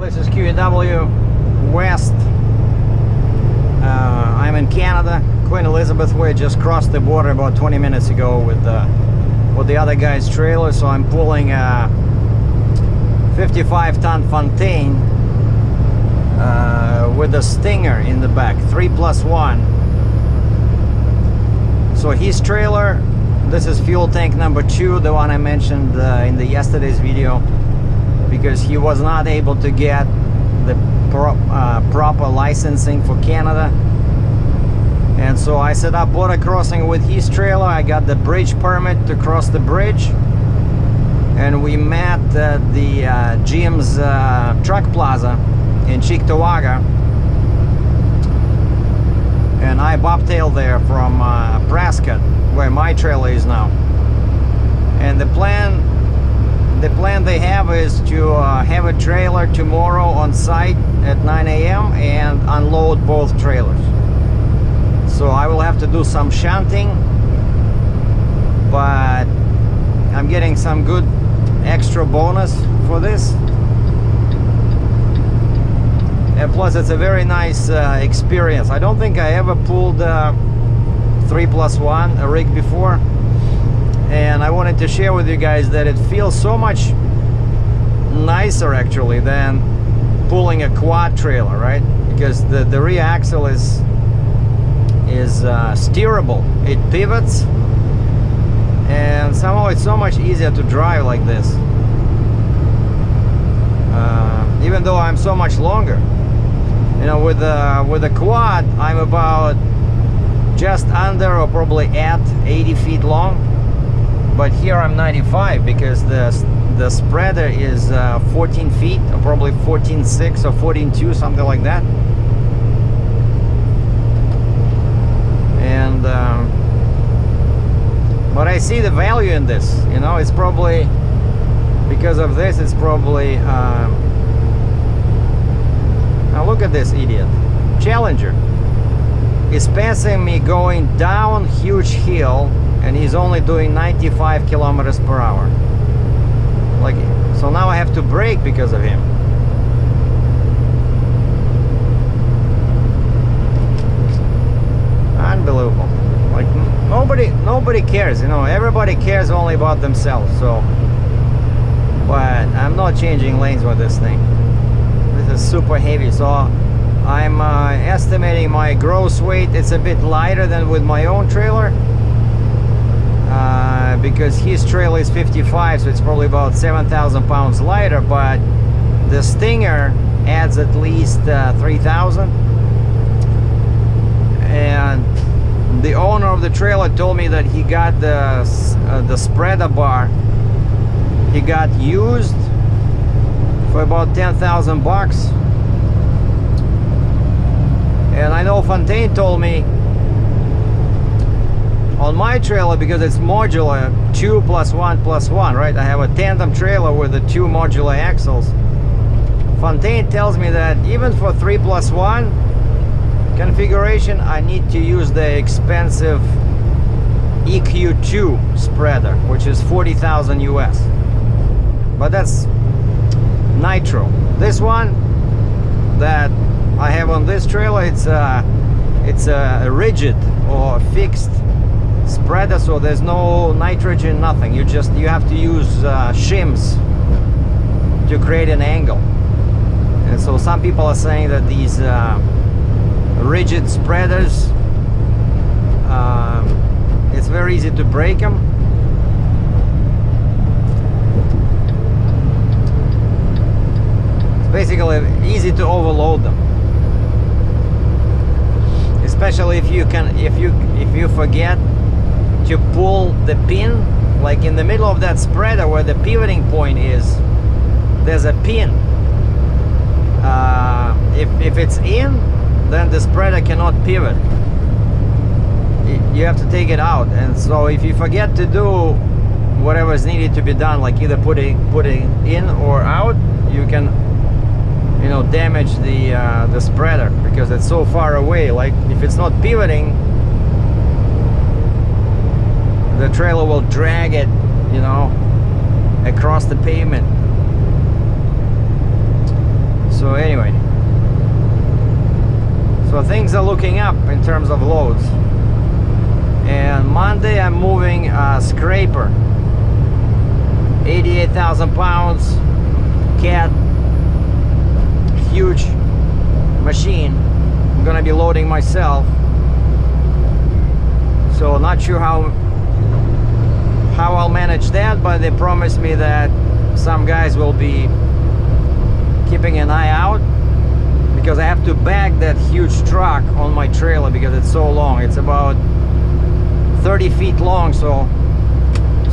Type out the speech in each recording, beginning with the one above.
This is QEW West. I'm in Canada, Queen Elizabeth Way. Just crossed the border about 20 minutes ago with the other guy's trailer. So I'm pulling a 55-ton Fontaine with a Stinger in the back, 3+1. So his trailer, this is fuel tank number 2, the one I mentioned in the yesterday's video, because he was not able to get the proper licensing for Canada. And so I set up border crossing with his trailer. I got the bridge permit to cross the bridge, and we met at the GM's truck plaza in Cheektowaga, and I bobtailed there from Prescott, where my trailer is now. And the plan they have is to have a trailer tomorrow on site at 9 a.m. and unload both trailers. So I will have to do some shunting, but I'm getting some good extra bonus for this. And plus it's a very nice experience. I don't think I ever pulled 3+1, a rig before. And I wanted to share with you guys that it feels so much nicer actually than pulling a quad trailer, right? Because the rear axle is steerable. It pivots, and somehow it's so much easier to drive like this. Even though I'm so much longer. You know, with the quad, I'm about just under or probably at 80 feet long. But here I'm 95 because the spreader is 14 feet, or probably 14.6 or 14.2, something like that. And but I see the value in this. You know, it's probably because of this. It's probably now look at this idiot. Challenger is passing me going down huge hill, and he's only doing 95 kilometers per hour. Like, so now I have to brake because of him. Unbelievable. Like, nobody cares, you know. Everybody cares only about themselves. So, but I'm not changing lanes with this thing. This is super heavy. So I'm estimating my gross weight. It's a bit lighter than with my own trailer. Because his trailer is 55, so it's probably about 7,000 pounds lighter, but the Stinger adds at least 3,000. And the owner of the trailer told me that he got the spreader bar, he got used for about 10,000 bucks. And I know Fontaine told me on my trailer, because it's modular, 2+1+1, right? I have a tandem trailer with the 2 modular axles. Fontaine tells me that even for 3+1 configuration, I need to use the expensive EQ2 spreader, which is 40,000 US. But that's nitro. This one that I have on this trailer, it's a rigid or fixed spreader, so there's no nitrogen, nothing. You have to use shims to create an angle. And so some people are saying that these rigid spreaders, it's very easy to break them. It's basically easy to overload them, especially if you forget to pull the pin, like in the middle of that spreader where the pivoting point is, there's a pin. If it's in, then the spreader cannot pivot. You have to take it out. And so if you forget to do whatever is needed to be done, like either putting in or out, you can, you know, damage the spreader because it's so far away. Like if it's not pivoting, the trailer will drag it, you know, across the pavement. So anyway, so things are looking up in terms of loads. And Monday I'm moving a scraper, 88,000 pounds cat, huge machine. I'm gonna be loading myself, so not sure how I'll manage that, but they promised me that some guys will be keeping an eye out, because I have to back that huge truck on my trailer because it's so long. It's about 30 feet long, so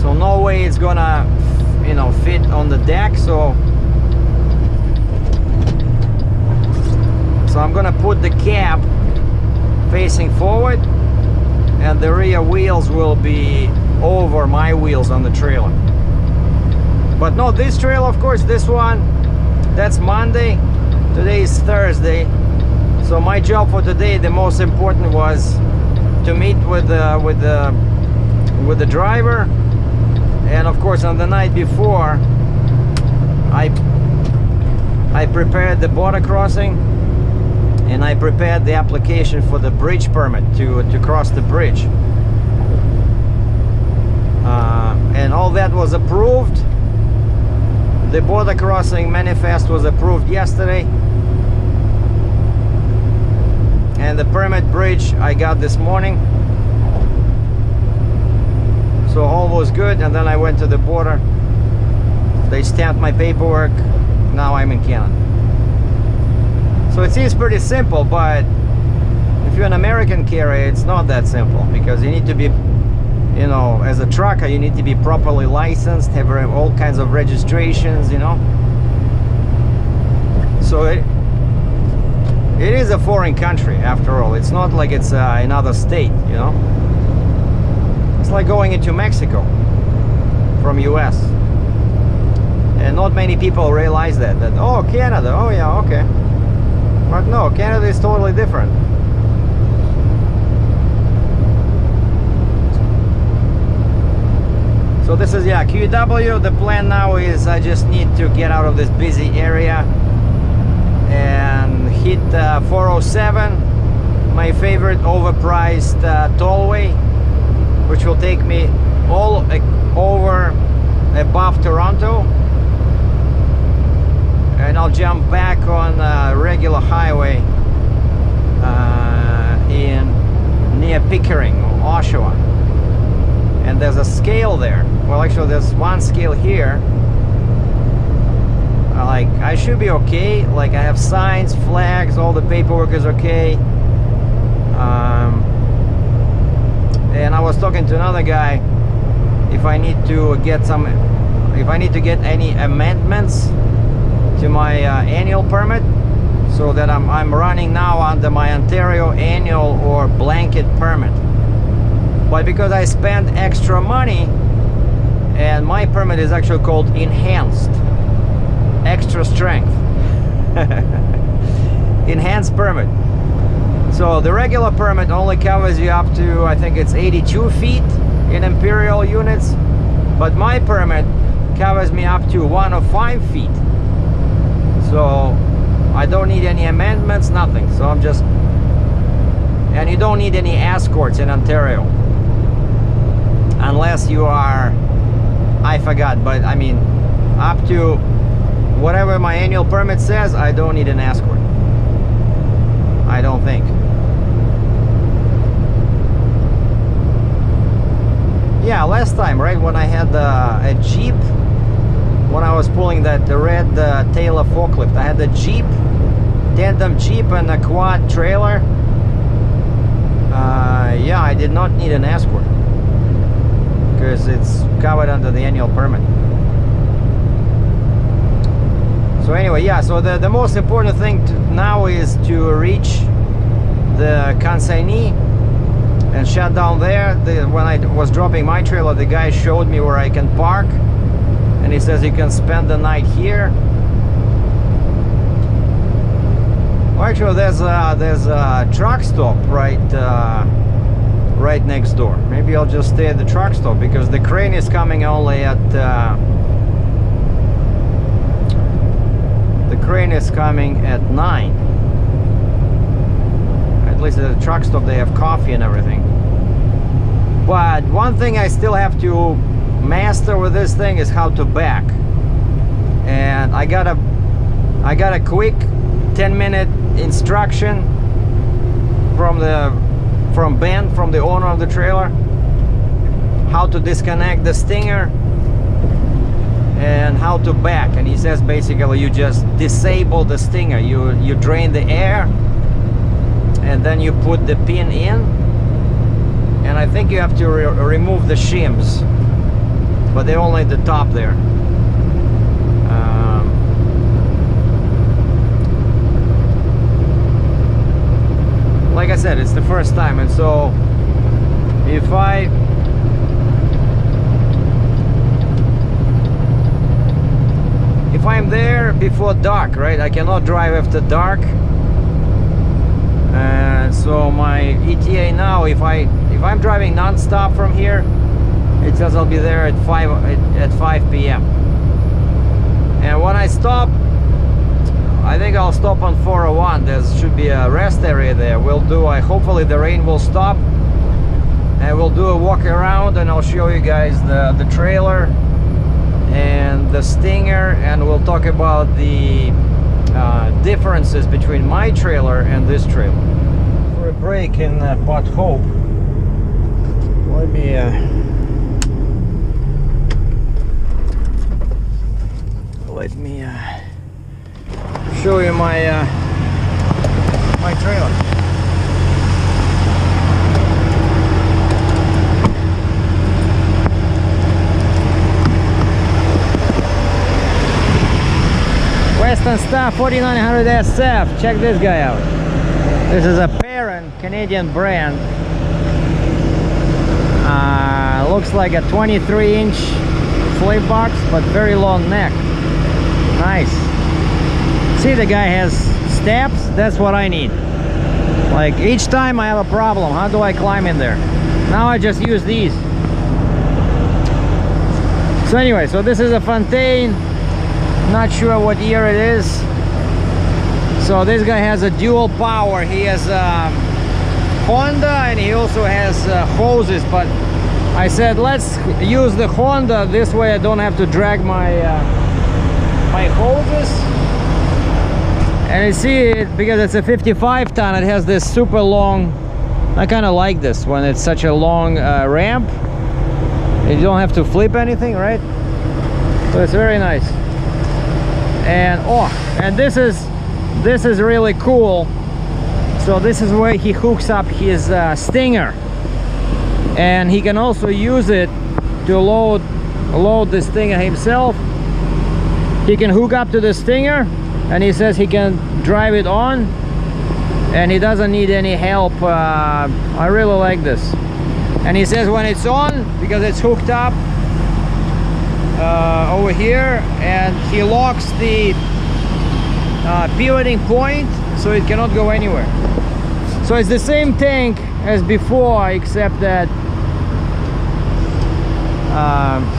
no way it's gonna, you know, fit on the deck. So I'm gonna put the cab facing forward, and the rear wheels will be over my wheels on the trailer. But not this trailer, of course. This one, that's Monday. Today is Thursday. So my job for today, the most important, was to meet with the driver. And of course, on the night before, I prepared the border crossing, and I prepared the application for the bridge permit to cross the bridge. And all that was approved. The border crossing manifest was approved yesterday, and the permit bridge I got this morning. So all was good, and then I went to the border. They stamped my paperwork. Now I'm in Canada. So it seems pretty simple, but if you're an American carrier, it's not that simple, because you need to be, you know, as a trucker, you need to be properly licensed, have all kinds of registrations, you know. So it is a foreign country after all. It's not like it's another state, you know. It's like going into Mexico from US. And not many people realize that oh, Canada, oh yeah, okay. But no, Canada is totally different. So this is, yeah, QW. The plan now is I just need to get out of this busy area and hit 407, my favorite overpriced tollway, which will take me all over above Toronto, and I'll jump back on a regular highway in near Pickering or Oshawa. And there's a scale there. Well, actually there's one scale here. Like, I should be okay. Like, I have signs, flags, all the paperwork is okay. And I was talking to another guy, if I need to get any amendments to my annual permit, so that I'm running now under my Ontario annual or blanket permit. But because I spent extra money, and my permit is actually called enhanced, extra strength, enhanced permit. So the regular permit only covers you up to, I think it's 82 feet in imperial units, but my permit covers me up to 105 feet. So I don't need any amendments, nothing. So I'm just, and you don't need any escorts in Ontario, unless you are, I forgot, but I mean, up to whatever my annual permit says, I don't need an escort. I don't think. Yeah, last time, right, when I had a Jeep, when I was pulling the red Taylor forklift, I had the Jeep, tandem Jeep and a quad trailer. Yeah, I did not need an escort, because it's covered under the annual permit. So anyway, yeah, so the most important thing now is to reach the consignee and shut down there. When I was dropping my trailer, the guy showed me where I can park, and he says you can spend the night here. Well, actually, there's a truck stop right next door. Maybe I'll just stay at the truck stop, because the crane is coming only at crane is coming at 9. At least at the truck stop they have coffee and everything. But one thing I still have to master with this thing is how to back. And I got a quick 10-minute instruction from Ben, from the owner of the trailer, how to disconnect the stinger and how to back. And he says basically you just disable the stinger, you drain the air and then you put the pin in, and I think you have to remove the shims, but they're only at the top there. Like I said, it's the first time, and so if I'm there before dark, right, I cannot drive after dark. And so my ETA now, if I'm driving non-stop from here, it says I'll be there at 5 p.m. And when I stop, I think I'll stop on 401. There should be a rest area there. Hopefully the rain will stop, and we'll do a walk around, and I'll show you guys the trailer and the stinger, and we'll talk about the differences between my trailer and this trailer. For a break in Port Hope, let me show you my my trailer. Western Star 4900 SF. Check this guy out. This is a parent Canadian brand. Looks like a 23-inch slip box, but very long neck. Nice. See, the guy has steps. That's what I need. Like each time I have a problem, how do I climb in there? Now I just use these. So anyway, so this is a Fontaine. Not sure what year it is. So this guy has a dual power. He has Honda, and he also has hoses, but I said let's use the Honda, this way I don't have to drag my my hoses. And you see it, because it's a 55 ton, it has this super long, I kind of like this when it's such a long ramp. You don't have to flip anything, right? So it's very nice. And and this is really cool. So this is where he hooks up his stinger, and he can also use it to load the stinger himself. He can hook up to the stinger, and he says he can drive it on, and he doesn't need any help. I really like this. And he says when it's on, because it's hooked up over here, and he locks the pivoting point so it cannot go anywhere. So it's the same tank as before, except that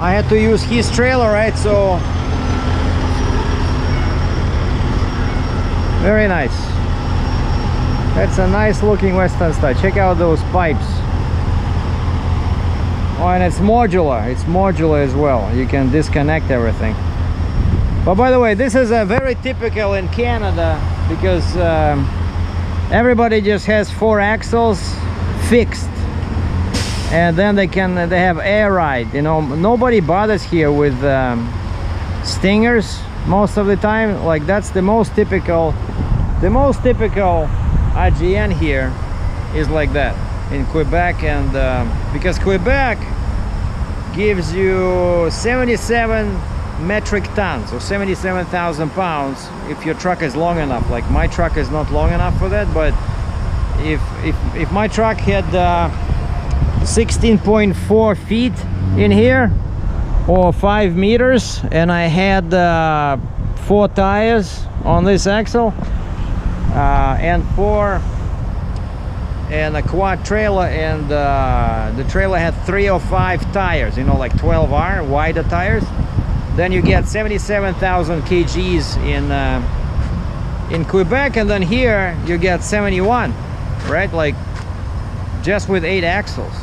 I had to use his trailer, right? So very nice. That's a nice looking Western Star. Check out those pipes. Oh, and it's modular. It's modular as well. You can disconnect everything. But by the way, this is a very typical in Canada, because everybody just has 4 axles fixed, and then they have air ride. You know, nobody bothers here with stingers most of the time. Like that's the most typical. The most typical IGN here is like that in Quebec, and because Quebec gives you 77 metric tons, or 77,000 pounds, if your truck is long enough. Like my truck is not long enough for that, but if my truck had 16.4 feet in here, or 5 meters, and I had 4 tires on this axle, and a quad trailer, and the trailer had 3 or 5 tires, you know, like 12R wider tires, then you get 77,000 kgs in Quebec, and then here you get 71, right? Like just with 8 axles.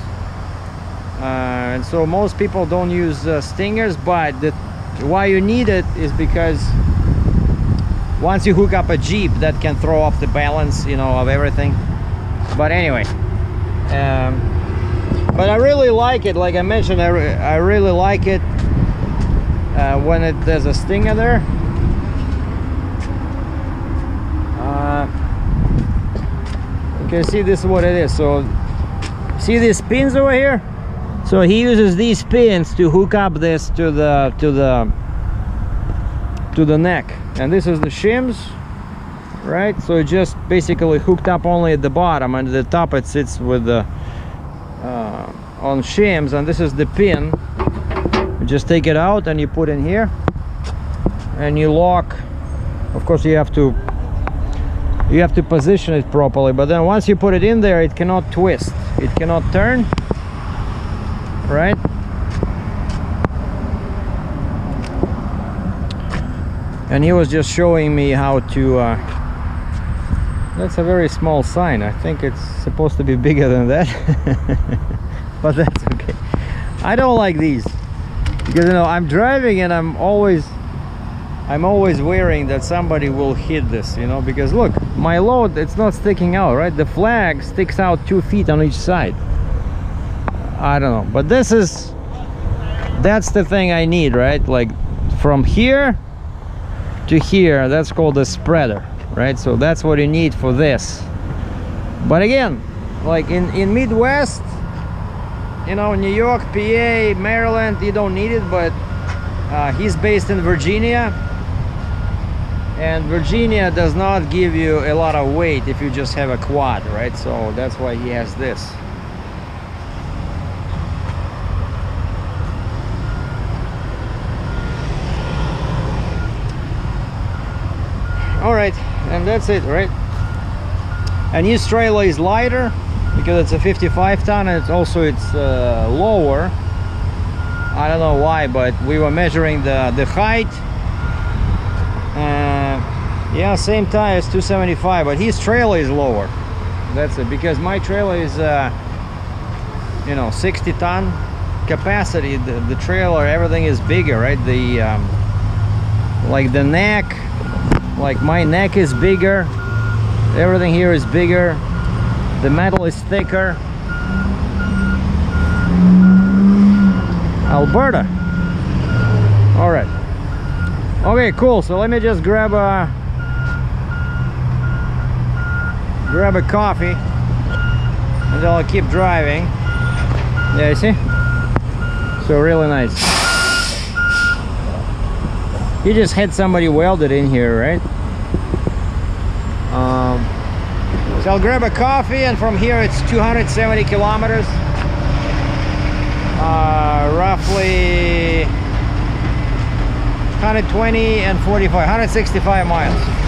And so most people don't use stingers, but why you need it is because once you hook up a Jeep, that can throw off the balance, you know, of everything. But anyway, but I really like it. Like I mentioned, I really like it when there's a stinger there. Okay, see, this is what it is. So see these pins over here? So he uses these pins to hook up this to the neck, and this is the shims, right? So it just basically hooked up only at the bottom, and at the top it sits with the on shims, and this is the pin. You just take it out and you put in here, and you lock. Of course, you have to position it properly, but then once you put it in there, it cannot twist, it cannot turn, right? And he was just showing me how to that's a very small sign. I think it's supposed to be bigger than that. But that's okay. I don't like these because, you know, I'm driving and I'm always worrying that somebody will hit this, you know, because look, my load, it's not sticking out, right? The flag sticks out 2 feet on each side. I don't know, but that's the thing I need, right? Like from here to here, that's called a spreader, right? So that's what you need for this. But again, like in Midwest, you know, New York, PA, Maryland, you don't need it, but he's based in Virginia, and Virginia does not give you a lot of weight if you just have a quad, right? So that's why he has this. All right, and that's it, right? And his trailer is lighter because it's a 55 ton, and it's lower. I don't know why, but we were measuring the height. Yeah, same tires, 275, but his trailer is lower. That's it, because my trailer is you know, 60 ton capacity. The trailer, everything is bigger, right? The like the neck, like my neck is bigger, everything here is bigger, the metal is thicker. Alberta. All right, okay, cool. So let me just grab a coffee and then I'll keep driving. Yeah, you see? So really nice. You just had somebody welded in here, right? So I'll grab a coffee, and from here it's 270 kilometers. Roughly 120 and 45, 165 miles.